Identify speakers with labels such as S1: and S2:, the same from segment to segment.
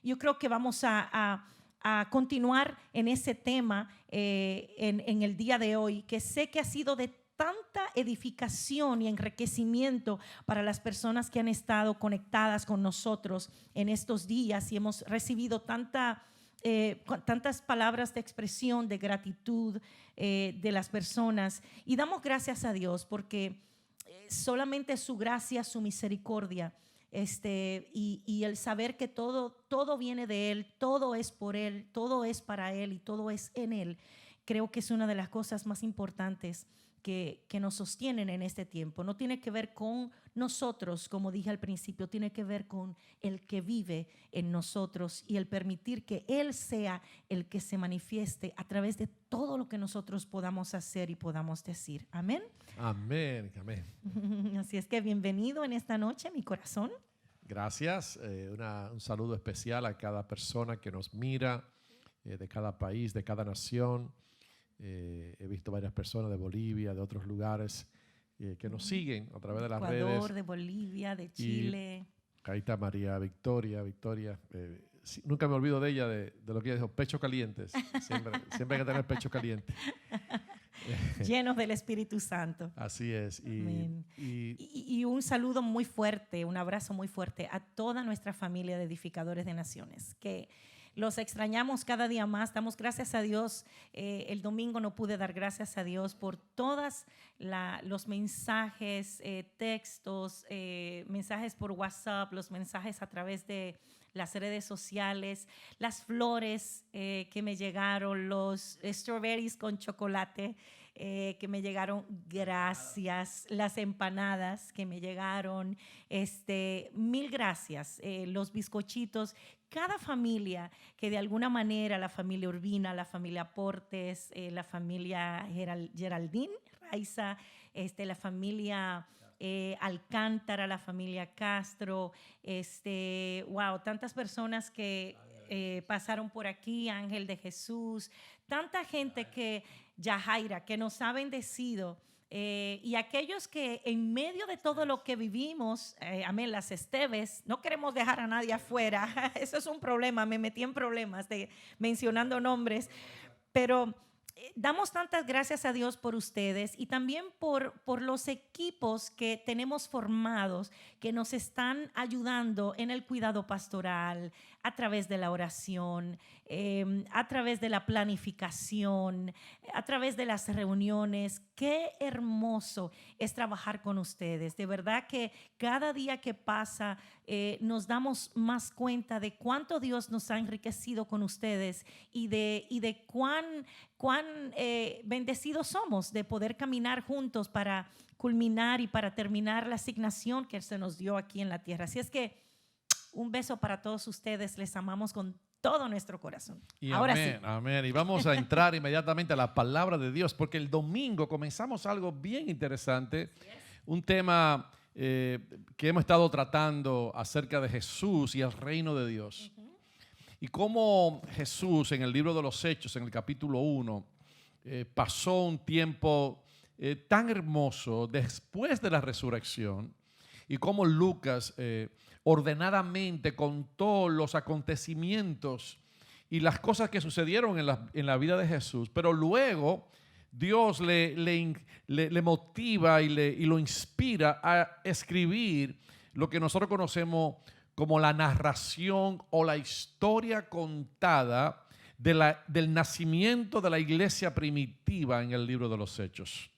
S1: yo creo que vamos a continuar en ese tema en el día de hoy, que sé que ha sido de tanta edificación y enriquecimiento para las personas que han estado conectadas con nosotros en estos días y hemos recibido tantas palabras de expresión, de gratitud de las personas, y damos gracias a Dios porque solamente su gracia, su misericordia, y el saber que todo viene de Él, todo es por Él, todo es para Él y todo es en Él, creo que es una de las cosas más importantes que nos sostienen en este tiempo. No tiene que ver con nosotros, como dije al principio, tiene que ver con el que vive en nosotros y el permitir que Él sea el que se manifieste a través de todo lo que nosotros podamos hacer y podamos decir. Amén.
S2: Amén, amén.
S1: Así es que bienvenido en esta noche, mi corazón.
S2: Gracias. Un saludo especial a cada persona que nos mira, de cada país, de cada nación. He visto varias personas de Bolivia, de otros lugares que nos siguen a través de las redes.
S1: Ecuador, de Bolivia, de Chile.
S2: Y ahí está María Victoria. Nunca me olvido de ella, de lo que ella dijo, pechos calientes. Siempre hay que tener pecho caliente.
S1: Llenos del Espíritu Santo.
S2: Así es.
S1: Y un saludo muy fuerte, un abrazo muy fuerte a toda nuestra familia de edificadores de naciones, que los extrañamos cada día más. Damos gracias a Dios. El domingo no pude dar gracias a Dios por todos los mensajes, textos, mensajes por WhatsApp, los mensajes a través de las redes sociales, las flores que me llegaron, los strawberries con chocolate que me llegaron, gracias, las empanadas que me llegaron, mil gracias, los bizcochitos. Cada familia que de alguna manera, la familia Urbina, la familia Portes, la familia Geraldine Raiza, la familia Alcántara, la familia Castro, wow, tantas personas que pasaron por aquí, Ángel de Jesús, tanta gente que, Yajaira, que nos ha bendecido. Y aquellos que en medio de todo lo que vivimos, amén, las Esteves, no queremos dejar a nadie afuera. Eso es un problema, me metí en problemas mencionando nombres, pero damos tantas gracias a Dios por ustedes y también por los equipos que tenemos formados que nos están ayudando en el cuidado pastoral, a través de la oración, a través de la planificación, a través de las reuniones. Qué hermoso es trabajar con ustedes. De verdad que cada día que pasa nos damos más cuenta de cuánto Dios nos ha enriquecido con ustedes y de cuán bendecidos somos de poder caminar juntos para culminar y para terminar la asignación que se nos dio aquí en la tierra. Así es que un beso para todos ustedes, les amamos con todo nuestro corazón.
S2: Y
S1: ahora
S2: amén,
S1: sí.
S2: amén. Y vamos a entrar inmediatamente a la palabra de Dios, porque el domingo comenzamos algo bien interesante, un tema que hemos estado tratando acerca de Jesús y el reino de Dios. Y cómo Jesús en el libro de los Hechos, en el capítulo 1, pasó un tiempo tan hermoso después de la resurrección, y cómo Lucas ordenadamente contó los acontecimientos y las cosas que sucedieron en la vida de Jesús, pero luego Dios le motiva y lo inspira a escribir lo que nosotros conocemos como la narración o la historia contada del nacimiento de la iglesia primitiva en el libro de los Hechos.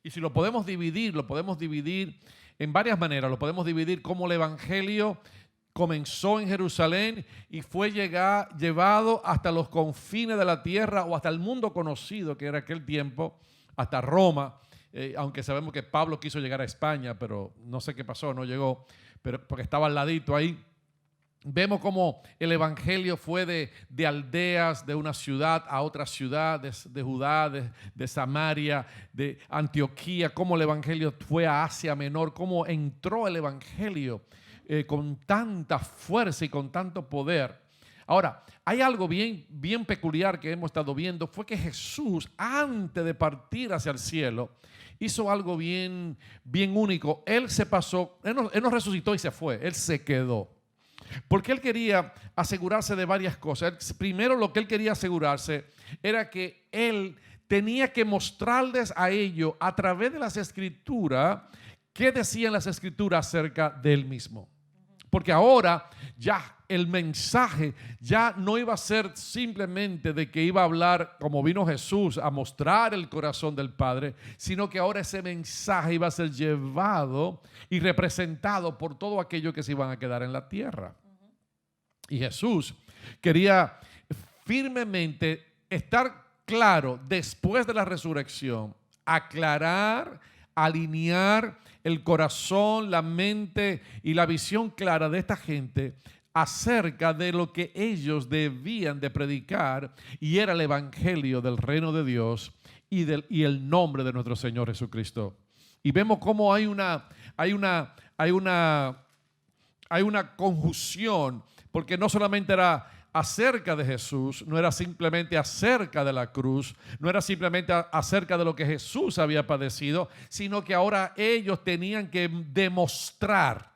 S2: Y si lo podemos dividir en varias maneras. Lo podemos dividir como el evangelio comenzó en Jerusalén y fue llevado hasta los confines de la tierra o hasta el mundo conocido que era aquel tiempo, hasta Roma, aunque sabemos que Pablo quiso llegar a España, pero no sé qué pasó, no llegó, pero porque estaba al ladito ahí. Vemos cómo el evangelio fue de aldeas, de una ciudad a otra ciudad, de Judá, de Samaria, de Antioquía, cómo el evangelio fue a Asia Menor, cómo entró el evangelio con tanta fuerza y con tanto poder. Ahora, hay algo bien peculiar que hemos estado viendo, fue que Jesús, antes de partir hacia el cielo, hizo algo bien único. Él no resucitó y se fue, Él se quedó. Porque él quería asegurarse de varias cosas. Primero, lo que él quería asegurarse era que él tenía que mostrarles a ellos a través de las escrituras qué decían las escrituras acerca de él mismo. Porque ahora ya el mensaje ya no iba a ser simplemente de que iba a hablar como vino Jesús a mostrar el corazón del Padre, sino que ahora ese mensaje iba a ser llevado y representado por todo aquello que se iban a quedar en la tierra. Y Jesús quería firmemente estar claro después de la resurrección, aclarar, alinear el corazón, la mente y la visión clara de esta gente acerca de lo que ellos debían de predicar, y era el evangelio del reino de Dios y el nombre de nuestro Señor Jesucristo. Y vemos cómo hay una conjunción, porque no solamente era acerca de Jesús, no era simplemente acerca de la cruz, no era simplemente acerca de lo que Jesús había padecido, sino que ahora ellos tenían que demostrar.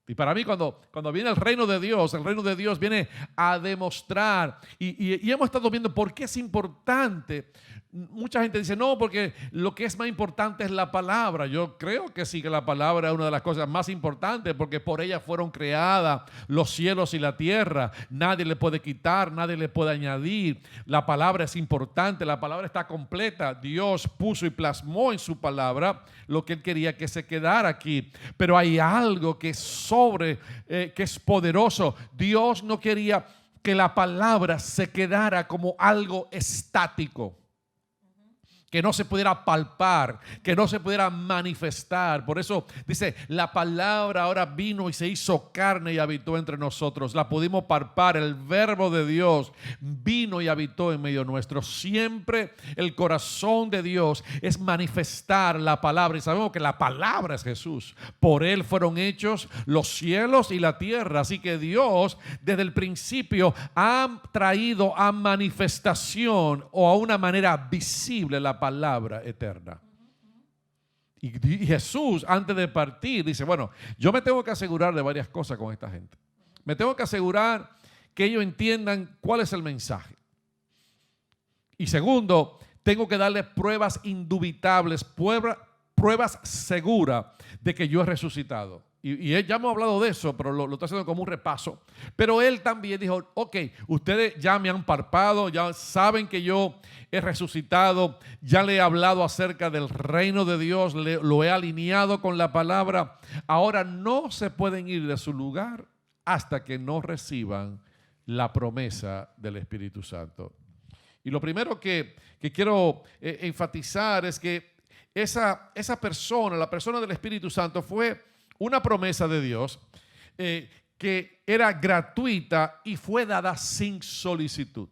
S2: Y para mí cuando viene el reino de Dios viene a demostrar. Y hemos estado viendo por qué es importante. Mucha gente dice, no, porque lo que es más importante es la palabra. Yo creo que sí, que la palabra es una de las cosas más importantes, porque por ella fueron creadas los cielos y la tierra. Nadie le puede quitar, nadie le puede añadir. La palabra es importante, la palabra está completa. Dios puso y plasmó en su palabra lo que Él quería que se quedara aquí. Pero hay algo que que es poderoso. Dios no quería que la palabra se quedara como algo estático, que no se pudiera palpar, que no se pudiera manifestar. Por eso dice, la palabra ahora vino y se hizo carne y habitó entre nosotros. La pudimos palpar, el verbo de Dios vino y habitó en medio nuestro. Siempre el corazón de Dios es manifestar la palabra, y sabemos que la palabra es Jesús. Por Él fueron hechos los cielos y la tierra. Así que Dios desde el principio ha traído a manifestación o a una manera visible la palabra eterna. Y Jesús, antes de partir, dice, bueno, yo me tengo que asegurar de varias cosas con esta gente. Me tengo que asegurar que ellos entiendan cuál es el mensaje. Y segundo, tengo que darles pruebas indubitables, pruebas seguras de que yo he resucitado. Y ya hemos hablado de eso, pero lo estoy haciendo como un repaso. Pero él también dijo, ok, ustedes ya me han palpado, ya saben que yo he resucitado, ya le he hablado acerca del reino de Dios, lo he alineado con la palabra. Ahora no se pueden ir de su lugar hasta que no reciban la promesa del Espíritu Santo. Y lo primero que quiero enfatizar es que esa persona, la persona del Espíritu Santo, fue una promesa de Dios que era gratuita y fue dada sin solicitud.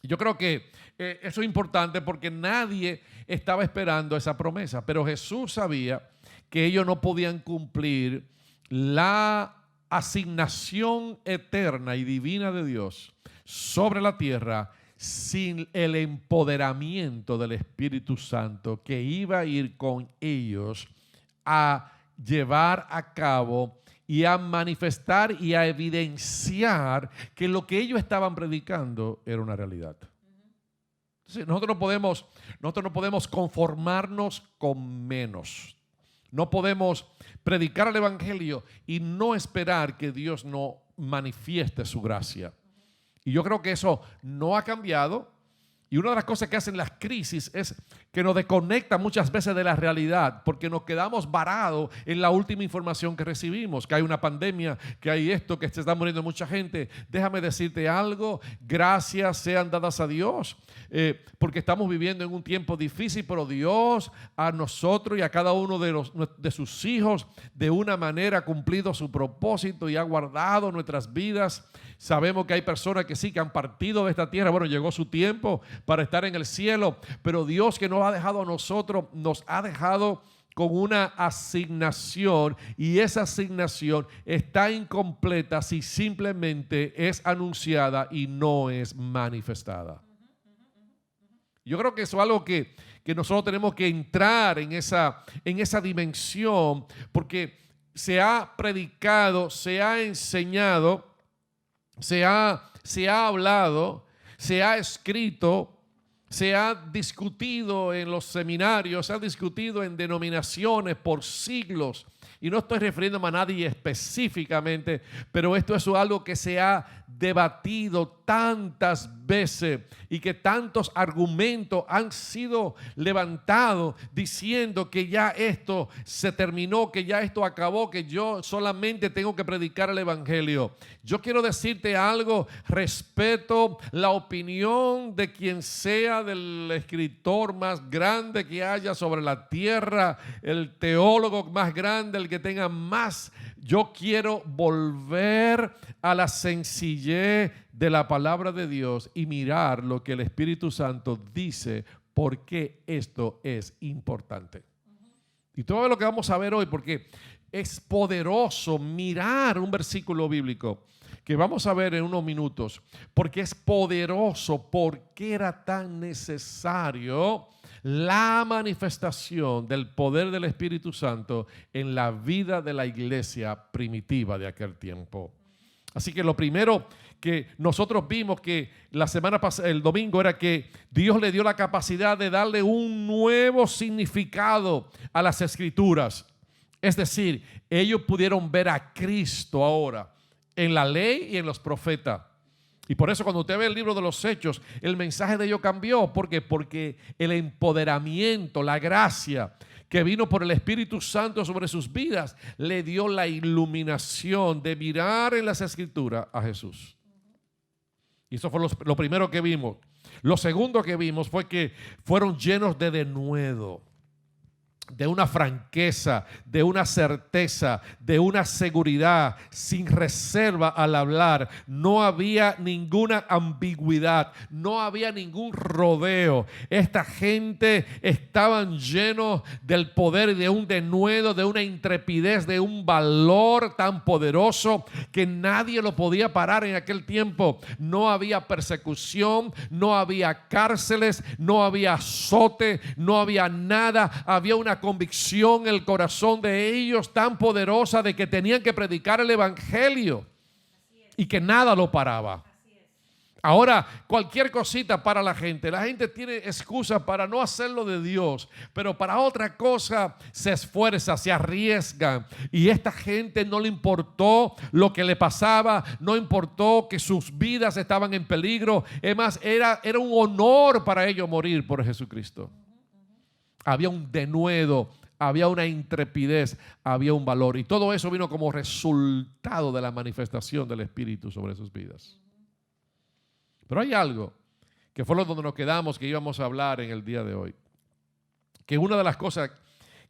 S2: Yo creo que eso es importante porque nadie estaba esperando esa promesa, pero Jesús sabía que ellos no podían cumplir la asignación eterna y divina de Dios sobre la tierra sin el empoderamiento del Espíritu Santo, que iba a ir con ellos a llevar a cabo y a manifestar y a evidenciar que lo que ellos estaban predicando era una realidad. Entonces, nosotros no podemos conformarnos con menos. No podemos predicar el evangelio y no esperar que Dios no manifieste su gracia. Y yo creo que eso no ha cambiado. Y una de las cosas que hacen las crisis es que nos desconectan muchas veces de la realidad, porque nos quedamos varados en la última información que recibimos, que hay una pandemia, que hay esto, que se está muriendo mucha gente. Déjame decirte algo, gracias sean dadas a Dios, porque estamos viviendo en un tiempo difícil, pero Dios a nosotros y a cada uno de sus hijos de una manera ha cumplido su propósito y ha guardado nuestras vidas. Sabemos que hay personas que sí, que han partido de esta tierra. Bueno, llegó su tiempo para estar en el cielo, pero Dios, que nos ha dejado a nosotros, nos ha dejado con una asignación, y esa asignación está incompleta si simplemente es anunciada y no es manifestada. Yo creo que eso es algo que nosotros tenemos que entrar en esa dimensión, porque se ha predicado, se ha enseñado, se ha hablado, se ha escrito, se ha discutido en los seminarios, se ha discutido en denominaciones por siglos. Y no estoy refiriéndome a nadie específicamente, pero esto es algo que se ha debatido tantas veces y que tantos argumentos han sido levantados diciendo que ya esto se terminó, que ya esto acabó, que yo solamente tengo que predicar el evangelio. Yo quiero decirte algo, respeto la opinión de quien sea, del escritor más grande que haya sobre la tierra, el teólogo más grande, el que tenga más. Yo quiero volver a la sencillez de la palabra de Dios y mirar lo que el Espíritu Santo dice, por qué esto es importante. Y todo lo que vamos a ver hoy, porque es poderoso mirar un versículo bíblico que vamos a ver en unos minutos, porque es poderoso, porque era tan necesario la manifestación del poder del Espíritu Santo en la vida de la iglesia primitiva de aquel tiempo. Así que lo primero que nosotros vimos que la semana pasada, el domingo, era que Dios le dio la capacidad de darle un nuevo significado a las Escrituras. Es decir, ellos pudieron ver a Cristo ahora en la ley y en los profetas. Y por eso cuando usted ve el libro de los Hechos, el mensaje de ellos cambió. ¿Por qué? Porque el empoderamiento, la gracia que vino por el Espíritu Santo sobre sus vidas, le dio la iluminación de mirar en las Escrituras a Jesús. Y eso fue lo primero que vimos. Lo segundo que vimos fue que fueron llenos de denuedo, de una franqueza, de una certeza, de una seguridad, sin reserva al hablar. No había ninguna ambigüedad, no había ningún rodeo. Esta gente estaban llenos del poder, de un denuedo, de una intrepidez, de un valor tan poderoso que nadie lo podía parar en aquel tiempo. No había persecución, no había cárceles, no había azote, no había nada. Había una convicción en el corazón de ellos tan poderosa de que tenían que predicar el evangelio y que nada lo paraba. Ahora, cualquier cosita para la gente tiene excusa para no hacerlo de Dios, pero para otra cosa se esfuerza, se arriesgan. Y esta gente no le importó lo que le pasaba, no importó que sus vidas estaban en peligro. Es más, era un honor para ellos morir por Jesucristo. Había un denuedo, había una intrepidez, había un valor. Y todo eso vino como resultado de la manifestación del Espíritu sobre sus vidas. Pero hay algo que fue lo donde nos quedamos, que íbamos a hablar en el día de hoy. Que una de las cosas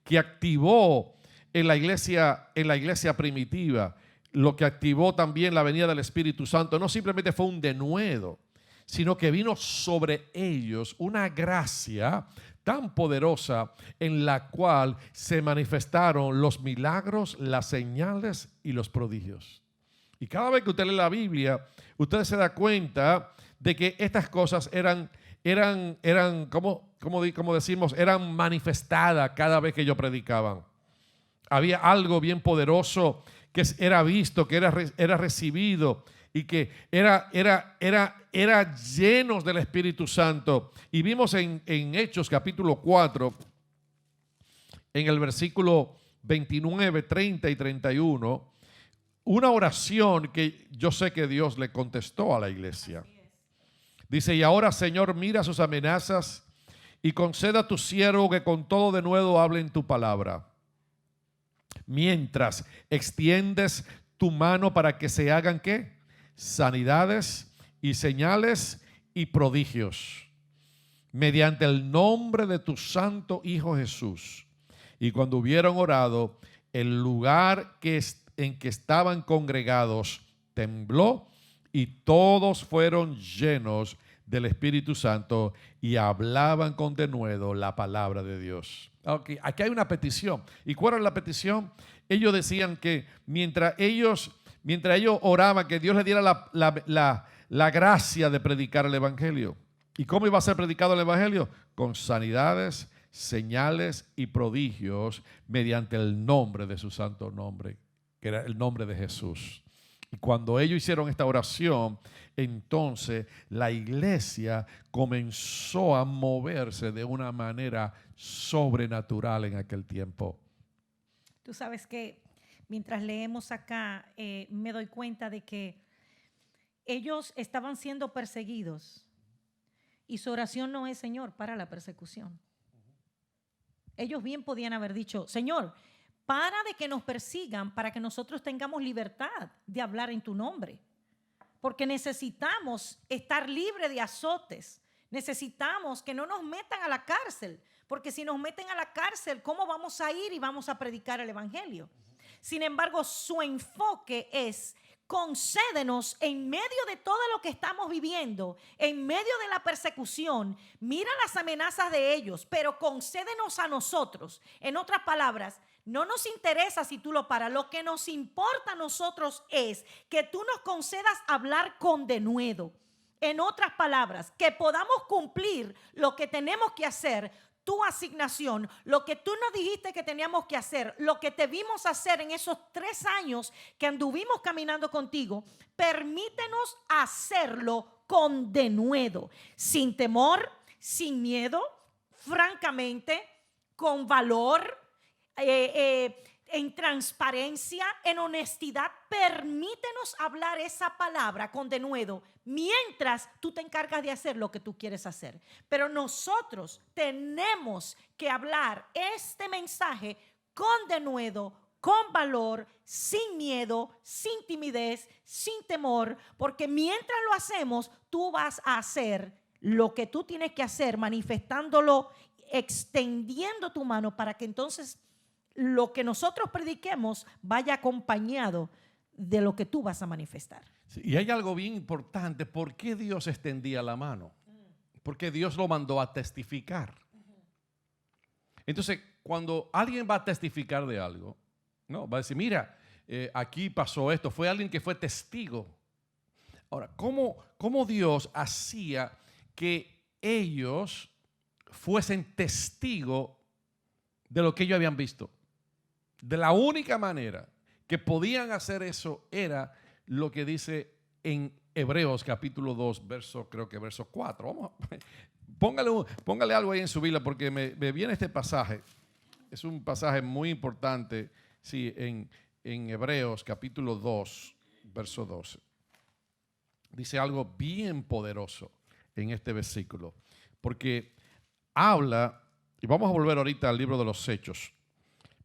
S2: que activó en la iglesia primitiva, lo que activó también la venida del Espíritu Santo, no simplemente fue un denuedo, sino que vino sobre ellos una gracia tan poderosa en la cual se manifestaron los milagros, las señales y los prodigios. Y cada vez que usted lee la Biblia, usted se da cuenta de que estas cosas eran como decimos, eran manifestadas cada vez que ellos predicaban. Había algo bien poderoso que era visto, que era recibido, y que era llenos del Espíritu Santo. Y vimos en Hechos capítulo 4, en el versículo 29, 30 y 31, una oración que yo sé que Dios le contestó a la iglesia. Dice: y ahora, Señor, mira sus amenazas y conceda a tu siervo que con todo denuedo hable en tu palabra, mientras extiendes tu mano para que se hagan ¿qué? Sanidades y señales y prodigios mediante el nombre de tu santo Hijo Jesús. Y cuando hubieron orado, el lugar en que estaban congregados tembló, y todos fueron llenos del Espíritu Santo y hablaban con denuedo la palabra de Dios. Okay, aquí hay una petición. ¿Y cuál era la petición? Ellos decían que mientras ellos oraban, que Dios les diera la gracia de predicar el evangelio. ¿Y cómo iba a ser predicado el evangelio? Con sanidades, señales y prodigios mediante el nombre de su santo nombre, que era el nombre de Jesús. Y cuando ellos hicieron esta oración, entonces la iglesia comenzó a moverse de una manera sobrenatural en aquel tiempo.
S1: Tú sabes que mientras leemos acá, me doy cuenta de que ellos estaban siendo perseguidos y su oración no es: Señor, para la persecución. Ellos bien podían haber dicho: Señor, para de que nos persigan para que nosotros tengamos libertad de hablar en tu nombre. Porque necesitamos estar libres de azotes. Necesitamos que no nos metan a la cárcel. Porque si nos meten a la cárcel, ¿cómo vamos a ir y vamos a predicar el evangelio? Sin embargo, su enfoque es: concédenos en medio de todo lo que estamos viviendo, en medio de la persecución, mira las amenazas de ellos, pero concédenos a nosotros. En otras palabras, no nos interesa si tú lo paras. Lo que nos importa a nosotros es que tú nos concedas hablar con denuedo. En otras palabras, que podamos cumplir lo que tenemos que hacer, tu asignación, lo que tú nos dijiste que teníamos que hacer, lo que te vimos hacer en esos 3 años que anduvimos caminando contigo. Permítenos hacerlo con denuedo, sin temor, sin miedo, francamente, con valor, en transparencia, en honestidad. Permítenos hablar esa palabra con denuedo mientras tú te encargas de hacer lo que tú quieres hacer. Pero nosotros tenemos que hablar este mensaje con denuedo, con valor, sin miedo, sin timidez, sin temor, porque mientras lo hacemos, tú vas a hacer lo que tú tienes que hacer, manifestándolo, extendiendo tu mano para que entonces lo que nosotros prediquemos vaya acompañado de lo que tú vas a manifestar.
S2: Sí, y hay algo bien importante. ¿Por qué Dios extendía la mano? Porque Dios lo mandó a testificar. Entonces, cuando alguien va a testificar de algo, no, va a decir: mira, aquí pasó esto. Fue alguien que fue testigo. Ahora, ¿cómo Dios hacía que ellos fuesen testigos de lo que ellos habían visto? De la única manera que podían hacer eso era lo que dice en Hebreos capítulo 2, creo que verso 4. Vamos, póngale algo ahí en su Biblia porque me viene este pasaje. Es un pasaje muy importante, sí, en Hebreos capítulo 2, verso 12. Dice algo bien poderoso en este versículo, porque habla, y vamos a volver ahorita al libro de los Hechos,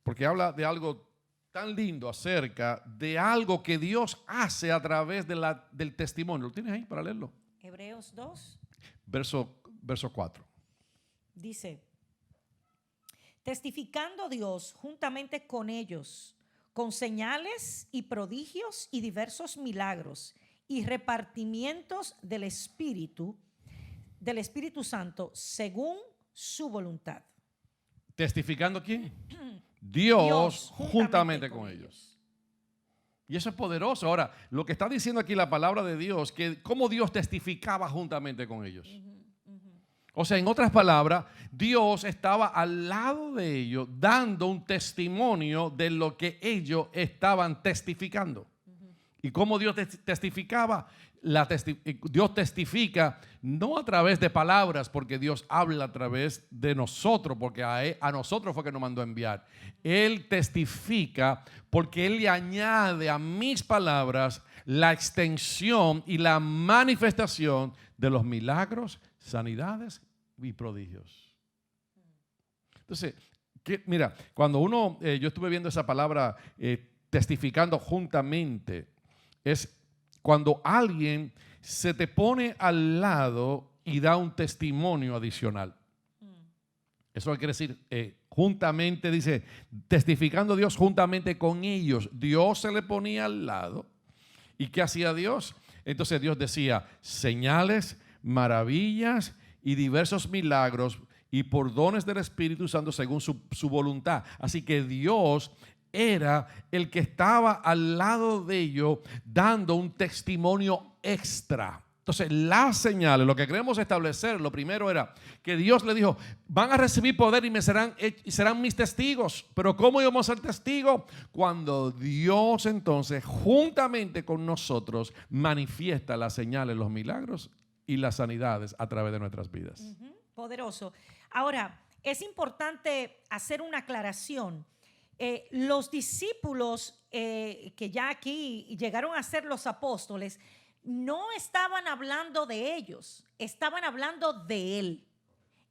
S2: porque habla de algo tan lindo acerca de algo que Dios hace a través del testimonio. ¿Lo tienes ahí para leerlo?
S1: Hebreos 2.
S2: Verso 4.
S1: Dice: testificando Dios juntamente con ellos, con señales y prodigios y diversos milagros y repartimientos del Espíritu Santo según su voluntad.
S2: ¿Testificando quién? Dios juntamente con ellos. Y eso es poderoso. Ahora, lo que está diciendo aquí la palabra de Dios, que cómo Dios testificaba juntamente con ellos. O sea, en otras palabras, Dios estaba al lado de ellos dando un testimonio de lo que ellos estaban testificando. ¿Y cómo Dios testificaba? Dios testifica no a través de palabras, porque Dios habla a través de nosotros, porque a nosotros fue que nos mandó a enviar. Él testifica porque Él le añade a mis palabras la extensión y la manifestación de los milagros, sanidades y prodigios. Entonces, mira, cuando yo estuve viendo esa palabra testificando juntamente, es cuando alguien se te pone al lado y da un testimonio adicional. Eso quiere decir, juntamente, dice, testificando Dios juntamente con ellos. Dios se le ponía al lado. ¿Y qué hacía Dios? Entonces Dios decía: señales, maravillas y diversos milagros y por dones del Espíritu Santo según su voluntad. Así que Dios era el que estaba al lado de ellos dando un testimonio extra. Entonces, las señales, lo que queremos establecer, lo primero era que Dios le dijo, van a recibir poder y serán mis testigos. Pero ¿cómo íbamos a ser testigos? Cuando Dios entonces, juntamente con nosotros, manifiesta las señales, los milagros y las sanidades a través de nuestras vidas.
S1: Poderoso. Ahora, es importante hacer una aclaración. Los discípulos que ya aquí llegaron a ser los apóstoles, no estaban hablando de ellos, estaban hablando de Él.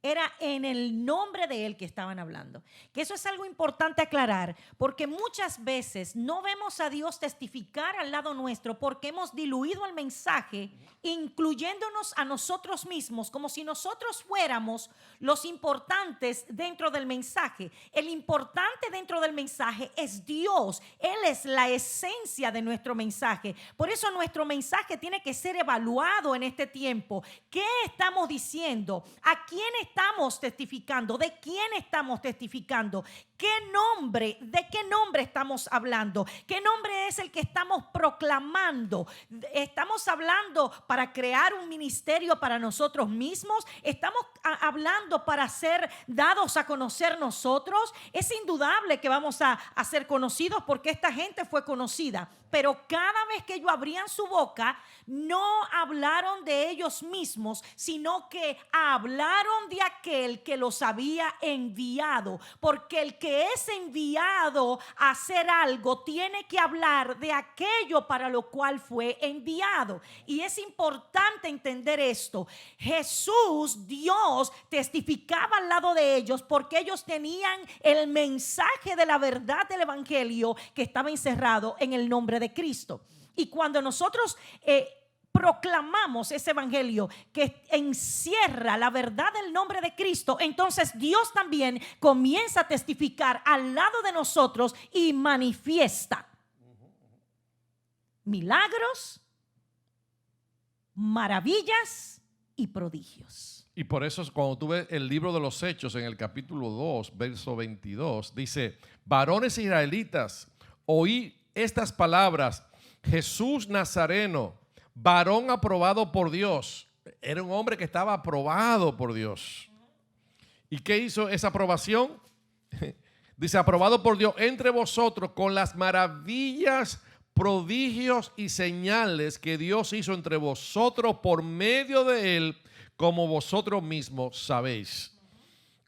S1: Era en el nombre de Él que estaban hablando. Que eso es algo importante aclarar, porque muchas veces no vemos a Dios testificar al lado nuestro porque hemos diluido el mensaje, incluyéndonos a nosotros mismos, como si nosotros fuéramos los importantes dentro del mensaje. El importante dentro del mensaje es Dios. Él es la esencia de nuestro mensaje. Por eso nuestro mensaje tiene que ser evaluado en este tiempo. ¿Qué estamos diciendo? ¿A quién estamos testificando? ¿De quién estamos testificando? ¿Qué nombre? ¿De qué nombre estamos hablando? ¿Qué nombre es el que estamos proclamando? ¿Estamos hablando para crear un ministerio para nosotros mismos? ¿Estamos hablando para ser dados a conocer nosotros? Es indudable que vamos a ser conocidos porque esta gente fue conocida. Pero cada vez que ellos abrían su boca, no hablaron de ellos mismos, sino que hablaron de aquel que los había enviado. Porque el que es enviado a hacer algo tiene que hablar de aquello para lo cual fue enviado. Y es importante entender esto. Jesús, Dios, testificaba al lado de ellos porque ellos tenían el mensaje de la verdad del evangelio que estaba encerrado en el nombre de Cristo. Y cuando nosotros proclamamos ese evangelio que encierra la verdad del nombre de Cristo, entonces Dios también comienza a testificar al lado de nosotros y manifiesta milagros, maravillas y prodigios.
S2: Y por eso cuando tú ves el libro de los Hechos en el capítulo 2, verso 22, dice, varones israelitas, oí estas palabras, Jesús Nazareno, varón aprobado por Dios. Era un hombre que estaba aprobado por Dios. ¿Y qué hizo esa aprobación? Dice, aprobado por Dios entre vosotros con las maravillas, prodigios y señales que Dios hizo entre vosotros por medio de él, como vosotros mismos sabéis.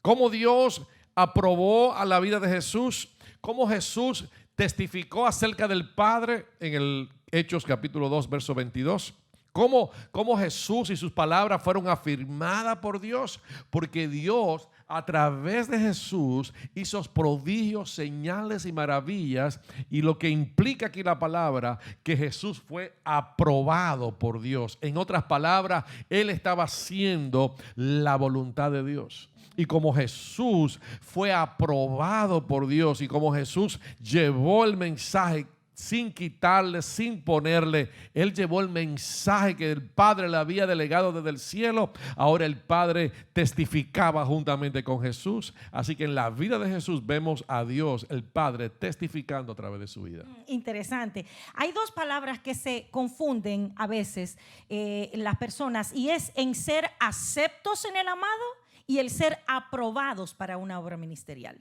S2: Cómo Dios aprobó a la vida de Jesús, cómo Jesús testificó acerca del Padre en el Hechos capítulo 2, verso 22. Cómo Jesús y sus palabras fueron afirmadas por Dios, porque Dios a través de Jesús hizo prodigios, señales y maravillas, y lo que implica aquí la palabra, que Jesús fue aprobado por Dios. En otras palabras, Él estaba haciendo la voluntad de Dios. Y como Jesús fue aprobado por Dios y como Jesús llevó el mensaje sin quitarle, sin ponerle, Él llevó el mensaje que el Padre le había delegado desde el cielo. Ahora el Padre testificaba juntamente con Jesús. Así que en la vida de Jesús vemos a Dios, el Padre, testificando a través de su vida.
S1: Interesante. Hay dos palabras que se confunden a veces las personas, y es en ser aceptos en el amado y el ser aprobados para una obra ministerial.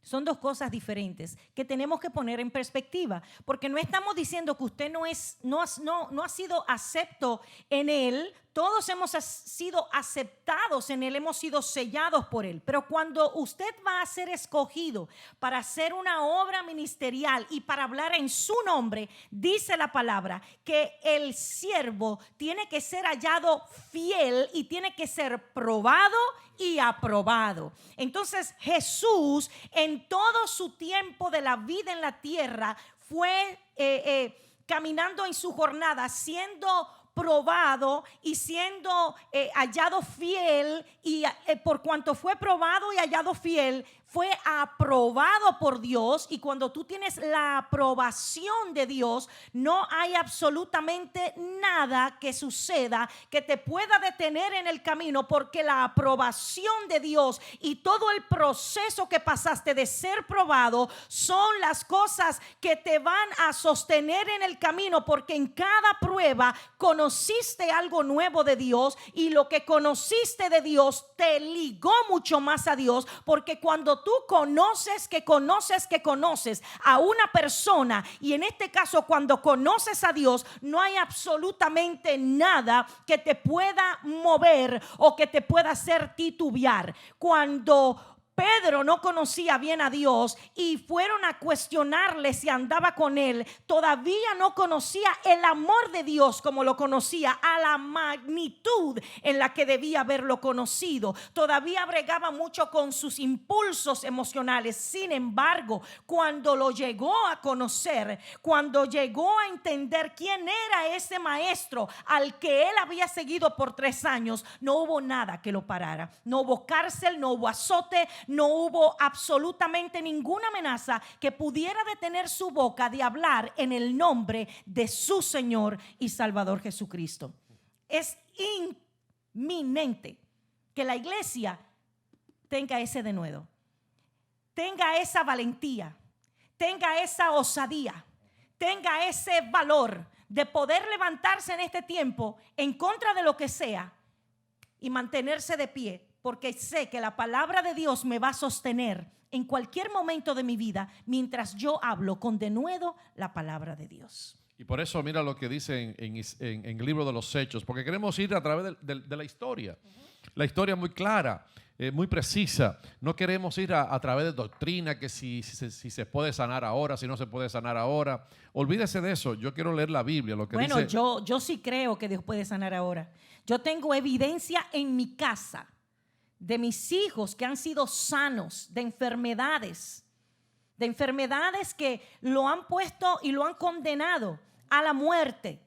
S1: Son dos cosas diferentes que tenemos que poner en perspectiva, porque no estamos diciendo que usted no ha sido acepto en Él. Todos hemos sido aceptados en Él, hemos sido sellados por Él. Pero cuando usted va a ser escogido para hacer una obra ministerial y para hablar en su nombre, dice la palabra que el siervo tiene que ser hallado fiel y tiene que ser probado y aprobado. Entonces Jesús en todo su tiempo de la vida en la tierra fue caminando en su jornada siendo probado y siendo hallado fiel, y por cuanto fue probado y hallado fiel, fue aprobado por Dios, y cuando tú tienes la aprobación de Dios, no hay absolutamente nada que suceda que te pueda detener en el camino, porque la aprobación de Dios y todo el proceso que pasaste de ser probado son las cosas que te van a sostener en el camino, porque en cada prueba conociste algo nuevo de Dios, y lo que conociste de Dios te ligó mucho más a Dios, porque cuando tú conoces a una persona, y en este caso cuando conoces a Dios, no hay absolutamente nada que te pueda mover o que te pueda hacer titubear. Cuando Pedro no conocía bien a Dios y fueron a cuestionarle si andaba con él, todavía no conocía el amor de Dios como lo conocía, a la magnitud en la que debía haberlo conocido. Todavía bregaba mucho con sus impulsos emocionales. Sin embargo, cuando lo llegó a conocer, cuando llegó a entender quién era ese maestro al que él había seguido por 3 años, no hubo nada que lo parara. No hubo cárcel, no hubo azote, no hubo absolutamente ninguna amenaza que pudiera detener su boca de hablar en el nombre de su Señor y Salvador Jesucristo. Es inminente que la iglesia tenga ese denuedo, tenga esa valentía, tenga esa osadía, tenga ese valor de poder levantarse en este tiempo en contra de lo que sea y mantenerse de pie, porque sé que la palabra de Dios me va a sostener en cualquier momento de mi vida mientras yo hablo con denuedo la palabra de Dios.
S2: Y por eso mira lo que dice en el libro de los Hechos, porque queremos ir a través de la historia. La historia es muy clara, muy precisa. No queremos ir a través de doctrina, que si se puede sanar ahora, si no se puede sanar ahora. Olvídese de eso. Yo quiero leer la Biblia. Lo que
S1: bueno,
S2: dice...
S1: yo sí creo que Dios puede sanar ahora. Yo tengo evidencia en mi casa de mis hijos que han sido sanos de enfermedades que lo han puesto y lo han condenado a la muerte.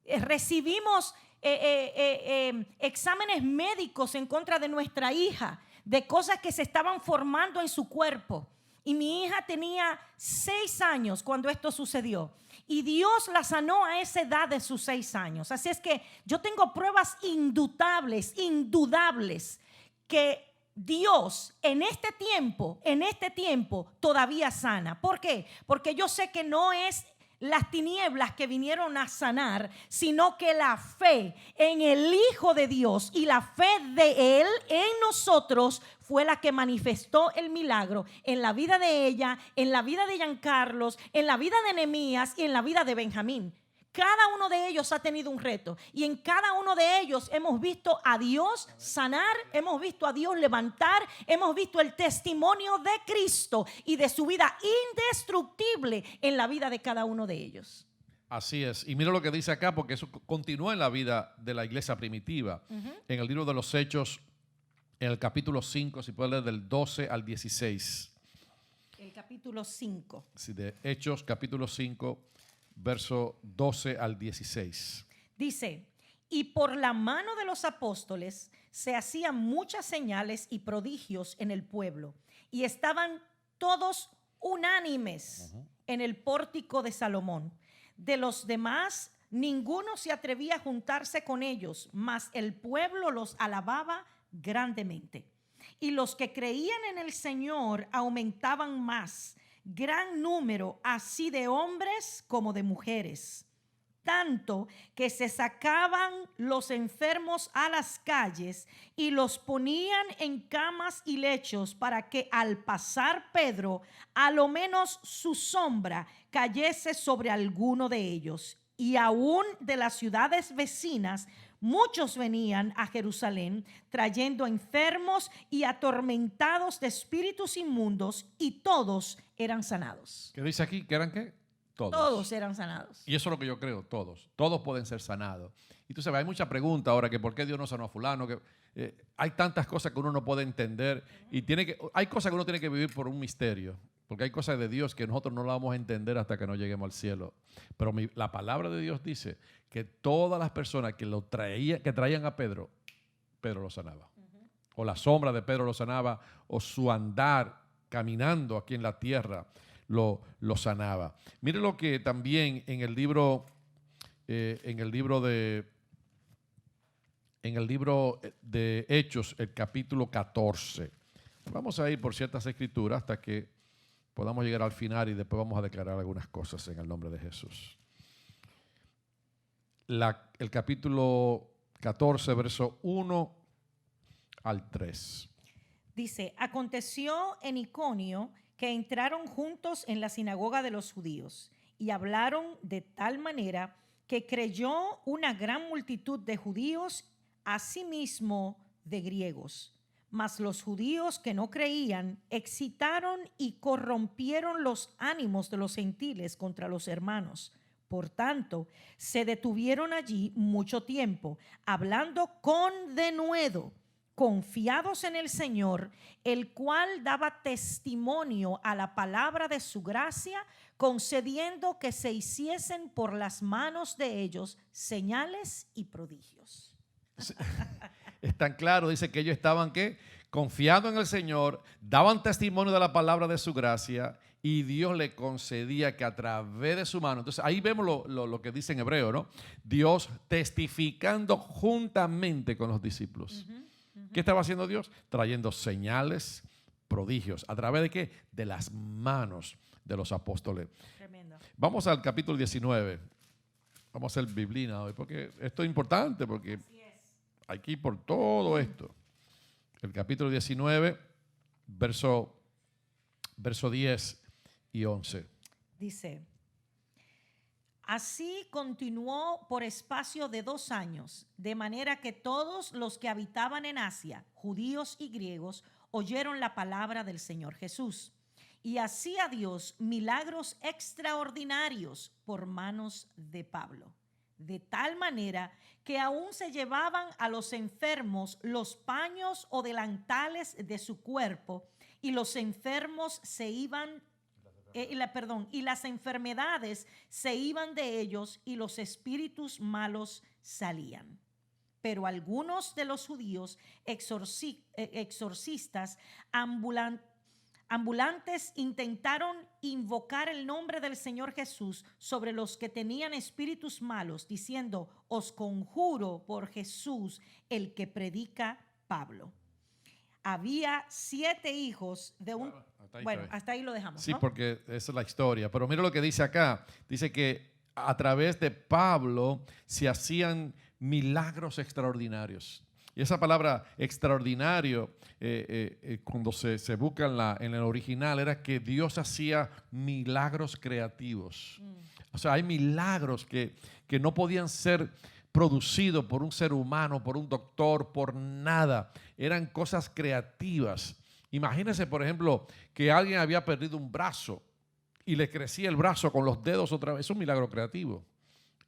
S1: Recibimos exámenes médicos en contra de nuestra hija, de cosas que se estaban formando en su cuerpo. Y mi hija tenía 6 años cuando esto sucedió. Y Dios la sanó a esa edad de sus 6 años. Así es que yo tengo pruebas indudables, que Dios en este tiempo todavía sana. ¿Por qué? Porque yo sé que no es las tinieblas que vinieron a sanar, sino que la fe en el Hijo de Dios y la fe de Él en nosotros fue la que manifestó el milagro en la vida de ella, en la vida de Giancarlos, en la vida de Nehemías y en la vida de Benjamín. Cada uno de ellos ha tenido un reto, y en cada uno de ellos hemos visto a Dios sanar, hemos visto a Dios levantar, hemos visto el testimonio de Cristo y de su vida indestructible en la vida de cada uno de ellos.
S2: Así es. Y mira lo que dice acá, porque eso continúa en la vida de la iglesia primitiva. En el libro de los Hechos, en el capítulo 5, si puedes leer del 12 al 16.
S1: El capítulo 5.
S2: Sí, de Hechos, capítulo 5. Verso 12 al 16.
S1: Dice: y por la mano de los apóstoles se hacían muchas señales y prodigios en el pueblo, y estaban todos unánimes en el pórtico de Salomón. De los demás, ninguno se atrevía a juntarse con ellos, mas el pueblo los alababa grandemente. Y los que creían en el Señor aumentaban más, gran número así de hombres como de mujeres, tanto que se sacaban los enfermos a las calles y los ponían en camas y lechos, para que al pasar Pedro, a lo menos su sombra cayese sobre alguno de ellos. Y aún de las ciudades vecinas muchos venían a Jerusalén trayendo enfermos y atormentados de espíritus inmundos, y todos eran sanados.
S2: ¿Qué dice aquí? ¿Que eran qué? Todos.
S1: Todos eran sanados.
S2: Y eso es lo que yo creo, todos. Todos pueden ser sanados. Y tú sabes, hay mucha pregunta ahora, que por qué Dios no sanó a fulano, que hay tantas cosas que uno no puede entender, y hay cosas que uno tiene que vivir por un misterio, porque hay cosas de Dios que nosotros no las vamos a entender hasta que no lleguemos al cielo. Pero la palabra de Dios dice que todas las personas que traían a Pedro lo sanaba. o la sombra de Pedro lo sanaba, o su andar caminando aquí en la tierra lo sanaba. Mire lo que también en el libro de Hechos, el capítulo 14. Vamos a ir por ciertas escrituras hasta que podamos llegar al final y después vamos a declarar algunas cosas en el nombre de Jesús. El capítulo 14, verso 1 al 3.
S1: Dice, aconteció en Iconio que entraron juntos en la sinagoga de los judíos y hablaron de tal manera que creyó una gran multitud de judíos, asimismo de griegos. Mas los judíos que no creían excitaron y corrompieron los ánimos de los gentiles contra los hermanos. Por tanto, se detuvieron allí mucho tiempo, hablando con denuedo, confiados en el Señor, el cual daba testimonio a la palabra de su gracia, concediendo que se hiciesen por las manos de ellos señales y prodigios.
S2: Es tan claro, dice que ellos estaban confiando en el Señor, daban testimonio de la palabra de su gracia y Dios le concedía que a través de su mano. Entonces ahí vemos lo que dice en hebreo, ¿no? Dios testificando juntamente con los discípulos. ¿Qué estaba haciendo Dios? Trayendo señales, prodigios. ¿A través de qué? De las manos de los apóstoles. Tremendo. Vamos al capítulo 19. Vamos a hacer biblina hoy, porque esto es importante, porque hay que ir por todo esto. El capítulo 19, verso 10 y 11.
S1: Dice, así continuó por espacio de 2 años, de manera que todos los que habitaban en Asia, judíos y griegos, oyeron la palabra del Señor Jesús. Y hacía Dios milagros extraordinarios por manos de Pablo, de tal manera que aún se llevaban a los enfermos los paños o delantales de su cuerpo, y los enfermos se iban, y las enfermedades se iban de ellos, y los espíritus malos salían. Pero algunos de los judíos exorcistas ambulantes intentaron invocar el nombre del Señor Jesús sobre los que tenían espíritus malos, diciendo, os conjuro por Jesús, el que predica Pablo. Había 7 hijos de un... hasta ahí lo dejamos,
S2: sí,
S1: ¿no?
S2: porque esa es la historia. Pero mira lo que dice acá. Dice que a través de Pablo se hacían milagros extraordinarios. Y esa palabra extraordinario, cuando se busca en el original, era que Dios hacía milagros creativos. O sea, hay milagros que no podían ser producidos por un ser humano, por un doctor, por nada. Eran cosas creativas. Imagínense, por ejemplo, que alguien había perdido un brazo y le crecía el brazo con los dedos otra vez. Es un milagro creativo.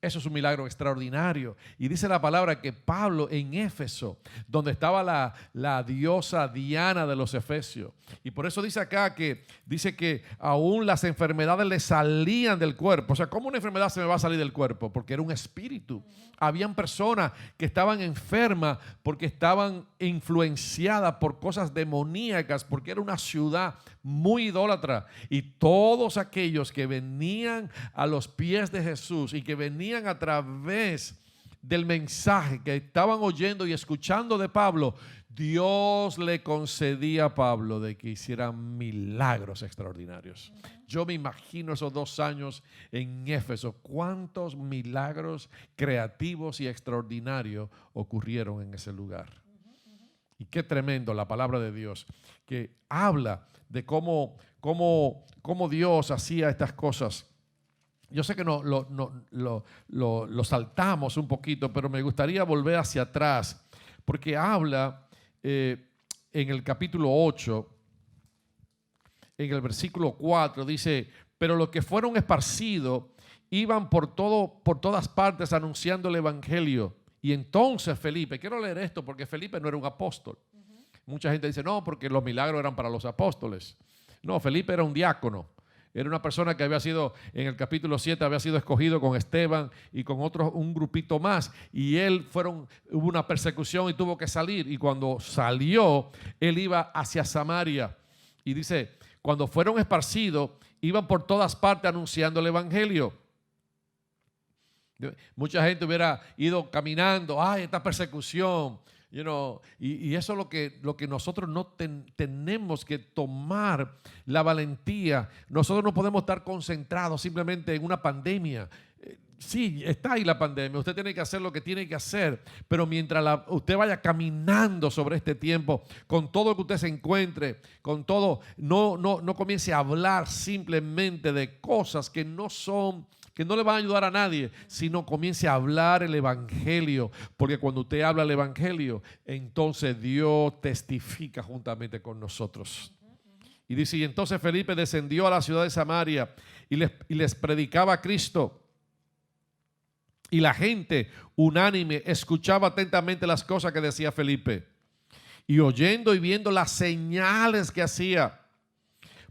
S2: Eso es un milagro extraordinario. Y dice la palabra que Pablo en Éfeso, donde estaba la diosa Diana de los Efesios, y por eso dice acá que dice que aún las enfermedades le salían del cuerpo. O sea, ¿cómo una enfermedad se me va a salir del cuerpo? Porque era un espíritu. Habían personas que estaban enfermas porque estaban influenciadas por cosas demoníacas, porque era una ciudad muy idólatra. Y todos aquellos que venían a los pies de Jesús y que venían a través del mensaje que estaban oyendo y escuchando de Pablo, Dios le concedía a Pablo de que hiciera milagros extraordinarios. Yo me imagino esos 2 años en Éfeso, cuántos milagros creativos y extraordinarios ocurrieron en ese lugar. Y qué tremendo la palabra de Dios, que habla de cómo Dios hacía estas cosas. Yo sé que lo saltamos un poquito, pero me gustaría volver hacia atrás, porque habla en el capítulo 8, en el versículo 4, dice, pero los que fueron esparcidos iban por todas partes anunciando el evangelio. Y entonces Felipe, quiero leer esto porque Felipe no era un apóstol. Mucha gente dice, no, porque los milagros eran para los apóstoles. No, Felipe era un diácono. Era una persona que había sido, en el capítulo 7, había sido escogido con Esteban y con otros, un grupito más. Y hubo una persecución y tuvo que salir. Y cuando salió, él iba hacia Samaria. Y dice, cuando fueron esparcidos, iban por todas partes anunciando el evangelio. Mucha gente hubiera ido caminando, ¡ay, esta persecución! Y eso es lo que nosotros no tenemos que tomar la valentía. Nosotros no podemos estar concentrados simplemente en una pandemia. Sí, está ahí la pandemia, usted tiene que hacer lo que tiene que hacer, pero mientras usted vaya caminando sobre este tiempo, con todo lo que usted se encuentre, con todo, no comience a hablar simplemente de cosas que no le van a ayudar a nadie, sino comience a hablar el evangelio, porque cuando usted habla el evangelio, entonces Dios testifica juntamente con nosotros. Y dice, y entonces Felipe descendió a la ciudad de Samaria y les predicaba a Cristo. Y la gente unánime escuchaba atentamente las cosas que decía Felipe. Y oyendo y viendo las señales que hacía,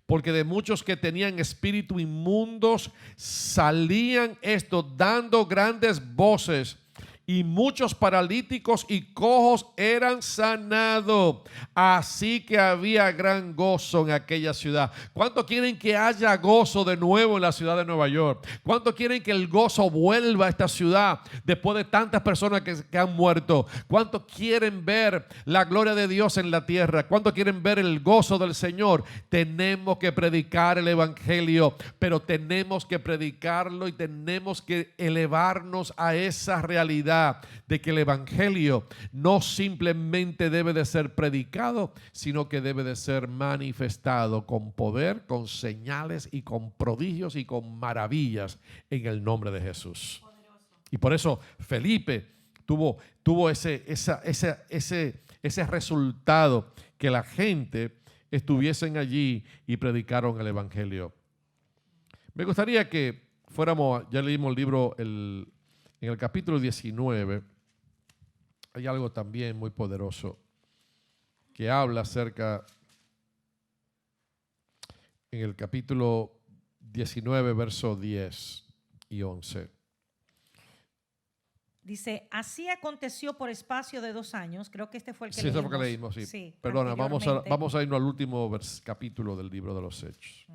S2: porque de muchos que tenían espíritu inmundos salían estos dando grandes voces, y muchos paralíticos y cojos eran sanados. Así que había gran gozo en aquella ciudad. ¿Cuántos quieren que haya gozo de nuevo en la ciudad de Nueva York? ¿Cuántos quieren que el gozo vuelva a esta ciudad después de tantas personas que han muerto? ¿Cuántos quieren ver la gloria de Dios en la tierra? ¿Cuántos quieren ver el gozo del Señor? Tenemos que predicar el evangelio, pero tenemos que predicarlo y tenemos que elevarnos a esa realidad de que el evangelio no simplemente debe de ser predicado, sino que debe de ser manifestado con poder, con señales y con prodigios y con maravillas en el nombre de Jesús. Y por eso Felipe tuvo ese resultado, que la gente estuviesen allí y predicaron el evangelio. Me gustaría que fuéramos, ya leímos el libro, en el capítulo 19, hay algo también muy poderoso que habla acerca, en el capítulo 19, versos 10 y 11.
S1: Dice, así aconteció por espacio de 2 años. Creo que este fue el que
S2: leímos. Sí,
S1: leímos.
S2: eso fue que leímos, sí.
S1: Sí,
S2: perdona, vamos a irnos al último capítulo del libro de los Hechos.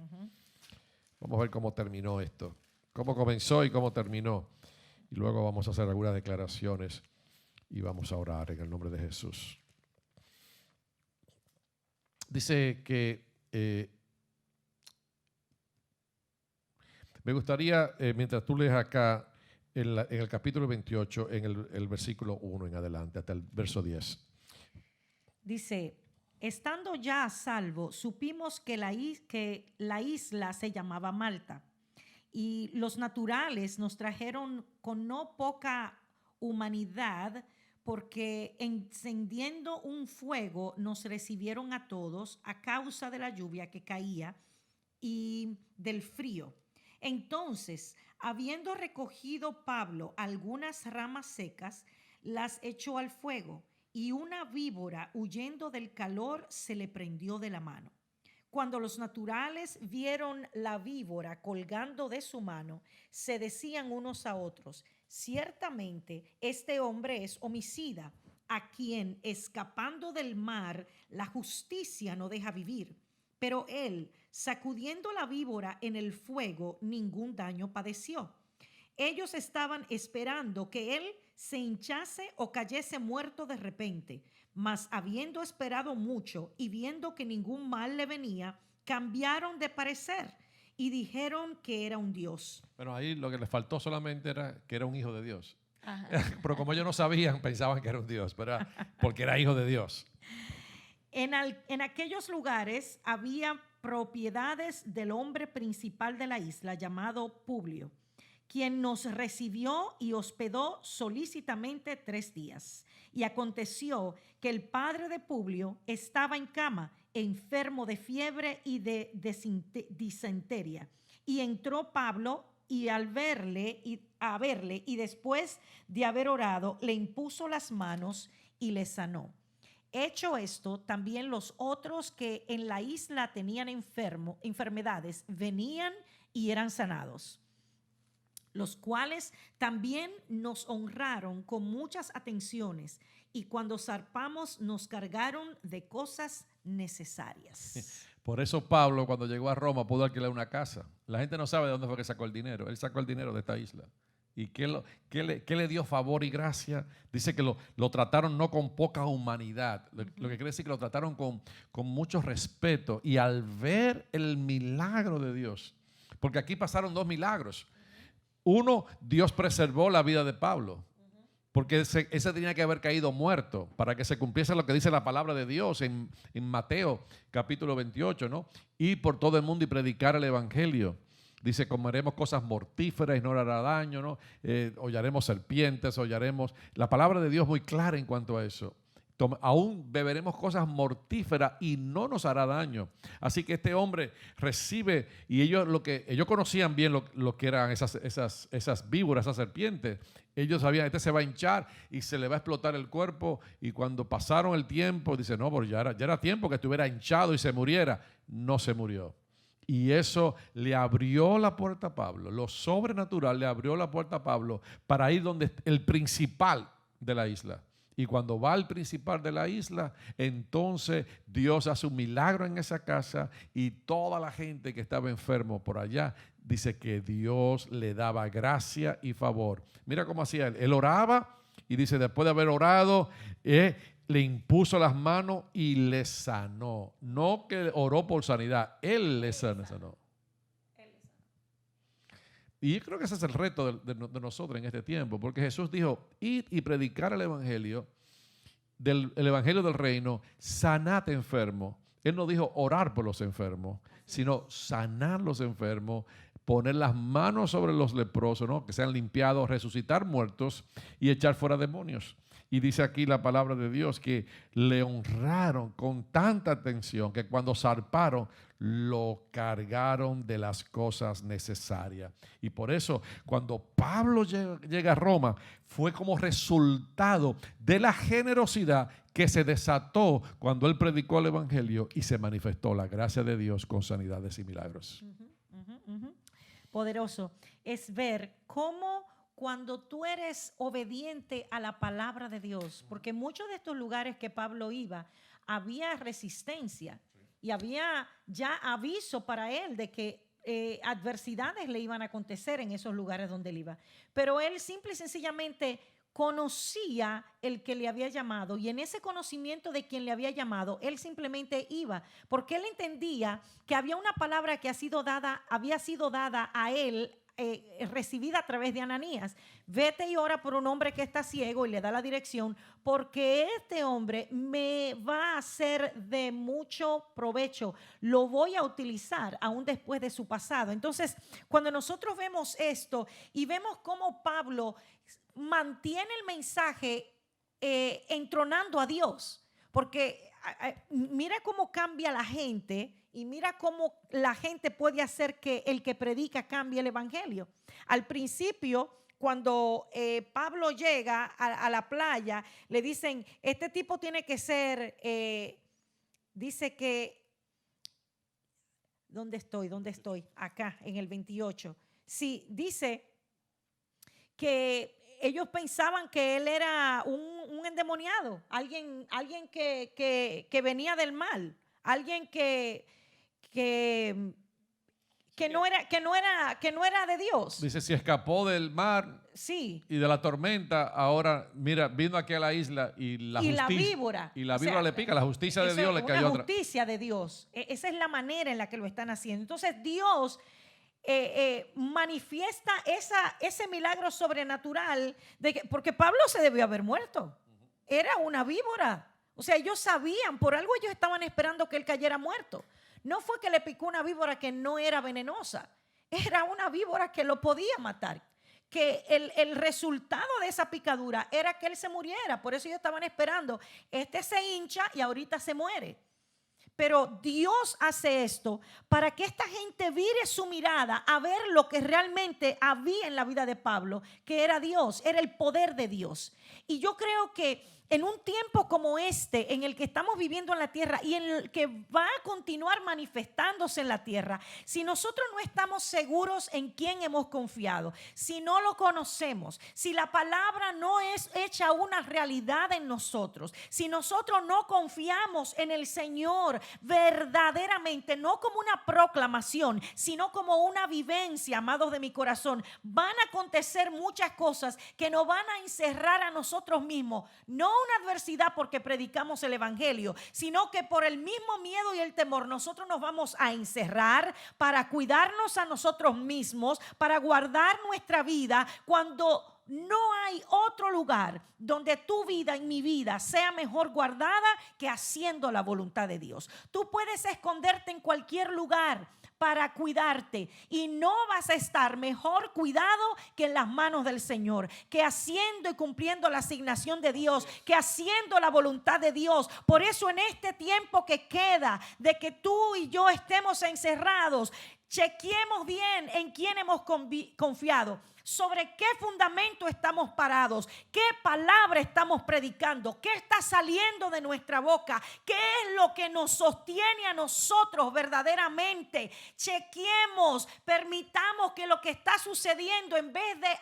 S2: Vamos a ver cómo terminó esto. Cómo comenzó y cómo terminó. Y luego vamos a hacer algunas declaraciones y vamos a orar en el nombre de Jesús. Dice que me gustaría, mientras tú lees acá, en el capítulo 28, en el versículo 1 en adelante, hasta el verso 10.
S1: Dice, estando ya a salvo, supimos que la isla se llamaba Malta. Y los naturales nos trajeron con no poca humanidad, porque encendiendo un fuego nos recibieron a todos a causa de la lluvia que caía y del frío. Entonces, habiendo recogido Pablo algunas ramas secas, las echó al fuego, y una víbora, huyendo del calor, se le prendió de la mano. Cuando los naturales vieron la víbora colgando de su mano, se decían unos a otros, ciertamente este hombre es homicida, a quien, escapando del mar, la justicia no deja vivir. Pero él, sacudiendo la víbora en el fuego, ningún daño padeció. Ellos estaban esperando que él se hinchase o cayese muerto de repente. Mas habiendo esperado mucho y viendo que ningún mal le venía, cambiaron de parecer y dijeron que era un dios.
S2: Bueno, ahí lo que les faltó solamente era que era un hijo de Dios. Pero como ellos no sabían, pensaban que era un dios, pero porque era hijo de Dios.
S1: En aquellos lugares había propiedades del hombre principal de la isla, llamado Publio, quien nos recibió y hospedó solícitamente 3 días. Y aconteció que el padre de Publio estaba en cama, enfermo de fiebre y de disentería. Y entró Pablo y a verle y después de haber orado, le impuso las manos y le sanó. Hecho esto, también los otros que en la isla tenían enfermedades venían y eran sanados, los cuales también nos honraron con muchas atenciones, y cuando zarpamos nos cargaron de cosas necesarias.
S2: Por eso Pablo, cuando llegó a Roma, pudo alquilar una casa. La gente no sabe de dónde fue que sacó el dinero. Él sacó el dinero de esta isla. ¿Y qué le dio favor y gracia? Dice que lo trataron no con poca humanidad, lo que quiere decir que lo trataron con mucho respeto. Y al ver el milagro de Dios, porque aquí pasaron dos milagros. Uno, Dios preservó la vida de Pablo, porque ese tenía que haber caído muerto para que se cumpliese lo que dice la palabra de Dios en Mateo capítulo 28, ¿no? Ir por todo el mundo y predicar el evangelio. Dice, comeremos cosas mortíferas y no hará daño, ¿no? Hollaremos serpientes, hollaremos. La palabra de Dios es muy clara en cuanto a eso. Aún beberemos cosas mortíferas y no nos hará daño. Así que este hombre recibe, y ellos conocían bien lo que eran esas víboras, esas serpientes. Ellos sabían, este se va a hinchar y se le va a explotar el cuerpo. Y cuando pasaron el tiempo, dice, no, porque ya era tiempo que estuviera hinchado y se muriera. No se murió. Y eso le abrió la puerta a Pablo. Lo sobrenatural le abrió la puerta a Pablo para ir donde el principal de la isla. Y cuando va al principal de la isla, entonces Dios hace un milagro en esa casa, y toda la gente que estaba enfermo por allá, dice que Dios le daba gracia y favor. Mira cómo hacía él. Él oraba y dice, después de haber orado, le impuso las manos y le sanó. No que oró por sanidad, él le sanó. Y yo creo que ese es el reto de nosotros en este tiempo, porque Jesús dijo, id y predicar el evangelio el evangelio del reino, sanad enfermos. Él no dijo orar por los enfermos, sino sanar los enfermos, poner las manos sobre los leprosos, ¿no? Que sean limpiados, resucitar muertos y echar fuera demonios. Y dice aquí la palabra de Dios que le honraron con tanta atención que cuando zarparon lo cargaron de las cosas necesarias. Y por eso cuando Pablo llega a Roma fue como resultado de la generosidad que se desató cuando él predicó el evangelio y se manifestó la gracia de Dios con sanidades y milagros.
S1: Poderoso es ver cómo cuando tú eres obediente a la palabra de Dios, porque en muchos de estos lugares que Pablo iba, había resistencia y había ya aviso para él de que adversidades le iban a acontecer en esos lugares donde él iba. Pero él simple y sencillamente conocía el que le había llamado, y en ese conocimiento de quien le había llamado, él simplemente iba, porque él entendía que había una palabra que había sido dada a él, recibida a través de Ananías. Vete y ora por un hombre que está ciego, y le da la dirección, porque este hombre me va a ser de mucho provecho, lo voy a utilizar aún después de su pasado. Entonces, cuando nosotros vemos esto y vemos cómo Pablo mantiene el mensaje entronando a Dios, porque mira cómo cambia la gente. Y mira cómo la gente puede hacer que el que predica cambie el evangelio. Al principio, cuando Pablo llega a la playa, le dicen, este tipo tiene que ser, dice que, ¿dónde estoy? Acá, en el 28. Sí, dice que ellos pensaban que él era un endemoniado, alguien que venía del mal, alguien que no era de Dios.
S2: Dice, si escapó del mar,
S1: sí,
S2: y de la tormenta, ahora mira, vino aquí a la isla y la
S1: víbora.
S2: Y la víbora le pica, la justicia de Dios le cayó.
S1: La justicia de Dios. Esa es la manera en la que lo están haciendo. Entonces Dios manifiesta ese milagro sobrenatural porque Pablo se debió haber muerto. Era una víbora. O sea, ellos sabían, por algo ellos estaban esperando que él cayera muerto. No fue que le picó una víbora que no era venenosa, era una víbora que lo podía matar, que el resultado de esa picadura era que él se muriera. Por eso ellos estaban esperando, este se hincha y ahorita se muere. Pero Dios hace esto para que esta gente vire su mirada a ver lo que realmente había en la vida de Pablo, que era Dios, era el poder de Dios. Y yo creo que en un tiempo como este, en el que estamos viviendo en la tierra y en el que va a continuar manifestándose en la tierra, si nosotros no estamos seguros en quién hemos confiado, si no lo conocemos, si la palabra no es hecha una realidad en nosotros, si nosotros no confiamos en el Señor verdaderamente, no como una proclamación, sino como una vivencia, amados de mi corazón, van a acontecer muchas cosas que nos van a encerrar a nosotros mismos, no una adversidad porque predicamos el evangelio, sino que por el mismo miedo y el temor nosotros nos vamos a encerrar para cuidarnos a nosotros mismos, para guardar nuestra vida, cuando no hay otro lugar donde tu vida y mi vida sea mejor guardada que haciendo la voluntad de Dios. Tú puedes esconderte en cualquier lugar para cuidarte y no vas a estar mejor cuidado que en las manos del Señor, que haciendo y cumpliendo la asignación de Dios, que haciendo la voluntad de Dios. Por eso en este tiempo que queda de que tú y yo estemos encerrados, chequeemos bien en quién hemos confiado. ¿Sobre qué fundamento estamos parados? ¿Qué palabra estamos predicando? ¿Qué está saliendo de nuestra boca? ¿Qué es lo que nos sostiene a nosotros verdaderamente? Chequemos, permitamos que lo que está sucediendo, en vez de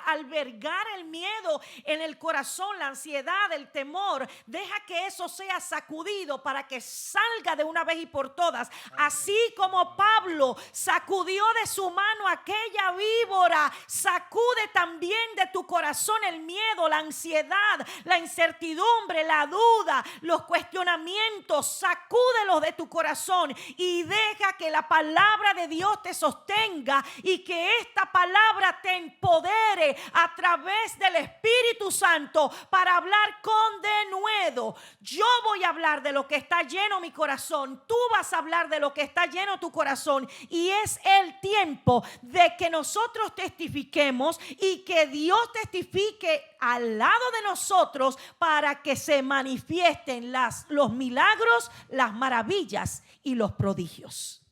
S1: albergar el miedo en el corazón, la ansiedad, el temor, deja que eso sea sacudido para que salga de una vez y por todas. Así como Pablo sacudió de su mano aquella víbora, sacude también de tu corazón el miedo, la ansiedad, la incertidumbre, la duda, los cuestionamientos. Sacúdelos de tu corazón y deja que la palabra de Dios te sostenga y que esta palabra te empodere a través del Espíritu Santo para hablar con denuedo. Yo voy a hablar de lo que está lleno mi corazón, tú vas a hablar de lo que está lleno tu corazón, y es el tiempo de que nosotros testifiquemos y que Dios testifique al lado de nosotros para que se manifiesten los milagros, las maravillas y los prodigios.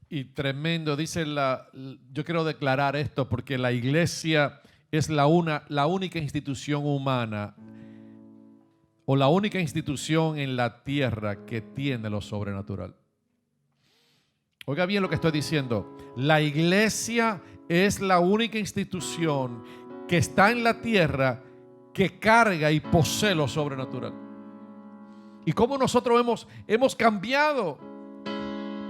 S2: Y tremendo, dice yo quiero declarar esto porque la iglesia es la única institución humana o la única institución en la tierra que tiene lo sobrenatural. Oiga bien lo que estoy diciendo. La iglesia es la única institución que está en la tierra que carga y posee lo sobrenatural. Y cómo nosotros hemos cambiado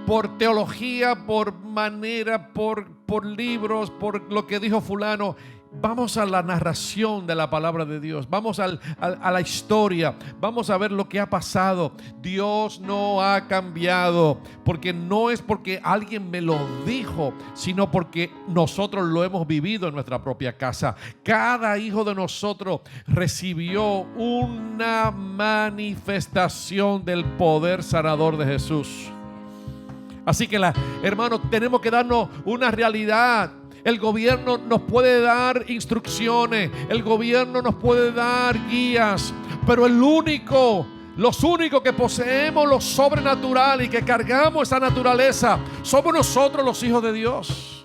S2: por teología, por manera, por libros, por lo que dijo fulano. Vamos a la narración de la palabra de Dios. Vamos a la historia. Vamos a ver lo que ha pasado. Dios no ha cambiado. Porque no es porque alguien me lo dijo, sino porque nosotros lo hemos vivido en nuestra propia casa. Cada hijo de nosotros recibió una manifestación del poder sanador de Jesús. Así que, hermanos, tenemos que darnos una realidad. El gobierno nos puede dar instrucciones, el gobierno nos puede dar guías, pero los únicos que poseemos lo sobrenatural y que cargamos esa naturaleza somos nosotros, los hijos de Dios.